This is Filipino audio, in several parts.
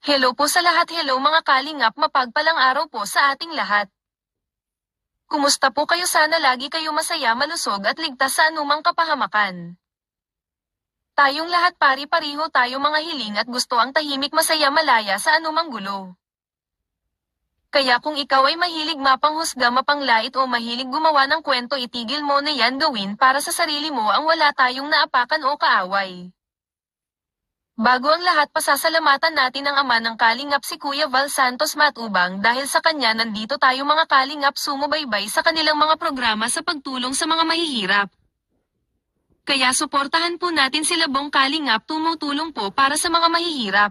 Hello po sa lahat, hello mga kalingap, mapagpalang araw po sa ating lahat. Kumusta po kayo? Sana lagi kayo masaya, malusog at ligtas sa anumang kapahamakan. Tayong lahat pari-pariho tayo mga hiling at gusto ang tahimik, masaya, malaya sa anumang gulo. Kaya kung ikaw ay mahilig mapanghusga, mapanglait o mahilig gumawa ng kwento, itigil mo na yan, gawin para sa sarili mo ang wala tayong naapakan o kaaway. Bago ang lahat, pasasalamatan natin ang ama ng kalingap, si Kuya Val Santos Matubang, dahil sa kanya nandito tayo mga kalingap sumubaybay sa kanilang mga programa sa pagtulong sa mga mahihirap. Kaya suportahan po natin sila, Bong Kalingap, tumutulong po para sa mga mahihirap.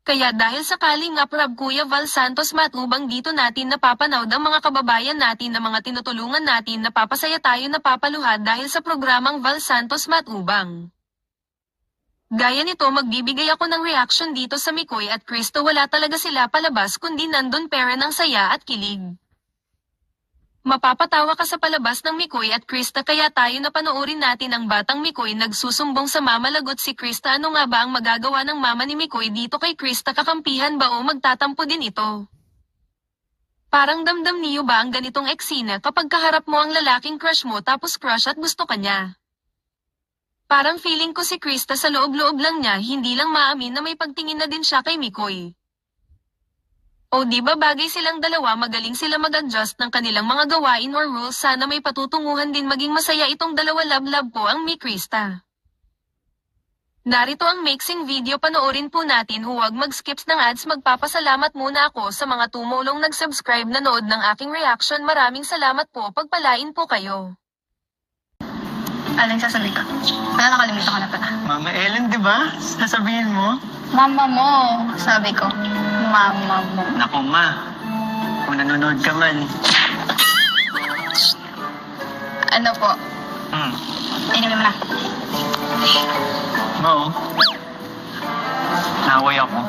Kaya dahil sa Kalingap Rab Kuya Val Santos Matubang, dito natin napapanood ang mga kababayan natin na mga tinutulungan natin, napapasaya tayo, napapaluhad dahil sa programang Val Santos Matubang. Gaya nito, magbibigay ako ng reaction dito sa Mikoy at Kristo. Wala talaga sila palabas kundi nandun pera ng saya at kilig. Mapapatawa ka sa palabas ng Mikoy at Krista, kaya tayo napanoorin natin ang batang Mikoy nagsusumbong sa mama. Lagot si Krista, ano nga ba ang magagawa ng mama ni Mikoy dito kay Krista? Kakampihan ba o magtatampo din ito? Parang damdam niyo ba ang ganitong eksena kapag kaharap mo ang lalaking crush mo tapos crush at gusto ka niya? Parang feeling ko si Krista sa loob-loob lang niya, hindi lang maamin na may pagtingin na din siya kay Mikoy. O di ba bagay silang dalawa, magaling sila mag-adjust ng kanilang mga gawain or rules. Sana may patutunguhan din, maging masaya itong dalawa. Love po ang Mi Krista. Narito ang mixing video, panoorin po natin. Huwag mag-skips ng ads. Magpapasalamat muna ako sa mga tumulong nag-subscribe, nanood ng aking reaction. Maraming salamat po, pagpalain po kayo. Aling sasabihin ko. Wala, nakalimutan ko na pala. Mama Ellen, di ba? Sasabihin mo? Mama mo, sabi ko. Mama mo. Naku, ma. Kung nanonood ka man. Ano po? Inumin mo na. Ma, oh. Naway ako.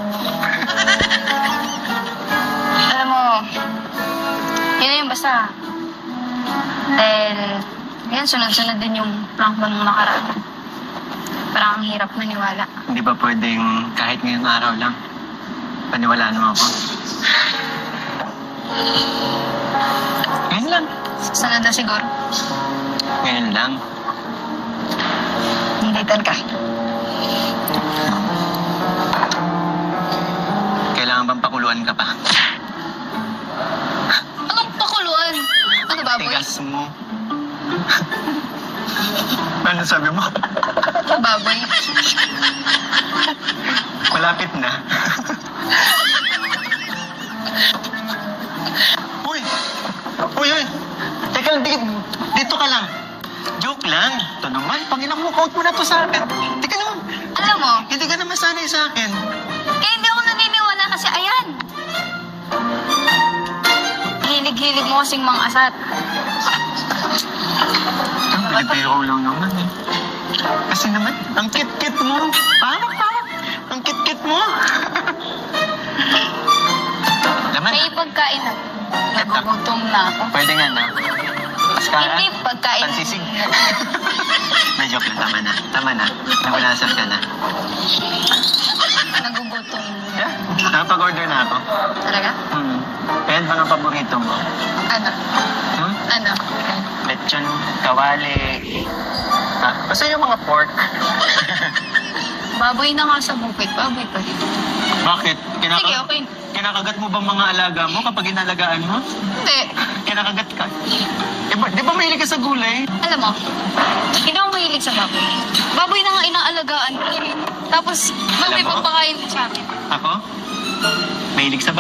Alam mo, yun na yung basta. Dahil, yan, sunod-sunod din yung prank mo nung nakaraan. Parang ang hirap maniwala. Hindi ba pwedeng kahit ngayong araw lang? Paniwalaan mo ako. Ngayon lang. Sunod na siguro. Ngayon lang. Hinditan ka. Kailangan bang pakuluan ka pa? Anong pakuluan? Ano baboy? Tigas mo. Ano sabi mo? Baboy. Malapit na. Uy! Uy! Teka lang, dito ka lang. Joke lang. Ito naman, pang-inakmukout mo na to sa akin. Teka naman. Alam mo, Hindi ka naman sanay sa akin. hindi ako naniniwala kasi ayan. Hilig-hilig mo kasing mga asat. Ang pinipiro lang naman eh. Kasi naman, ang kit-kit mo. Parang. Ang kit-kit mo. Laman. May pagkain na. Nagugutom na ako. Pwede nga na. Paskara. Hindi pagkain. Pansisig. Na joke lang, tama na. Nakulasap ka na. Nagugutom. Yeah, nakapag-order na ako. Talaga? Kaya ba ang paborito mo? Ano? Ano? Lechon, kawali. Basta yung mga pork. Baboy na nga sa bukid. Baboy pa rin. Bakit? Sige, okay. Kinakagat mo ba mga alaga mo kapag inalagaan mo? Hindi. Kinakagat ka? Di ba mahilig ka sa gulay? Alam mo, hindi ako mahilig sa baboy. Baboy na nga inaalagaan ko. Tapos, baboy Alam mo? pagpakain sa akin. Ako? Mahilig sa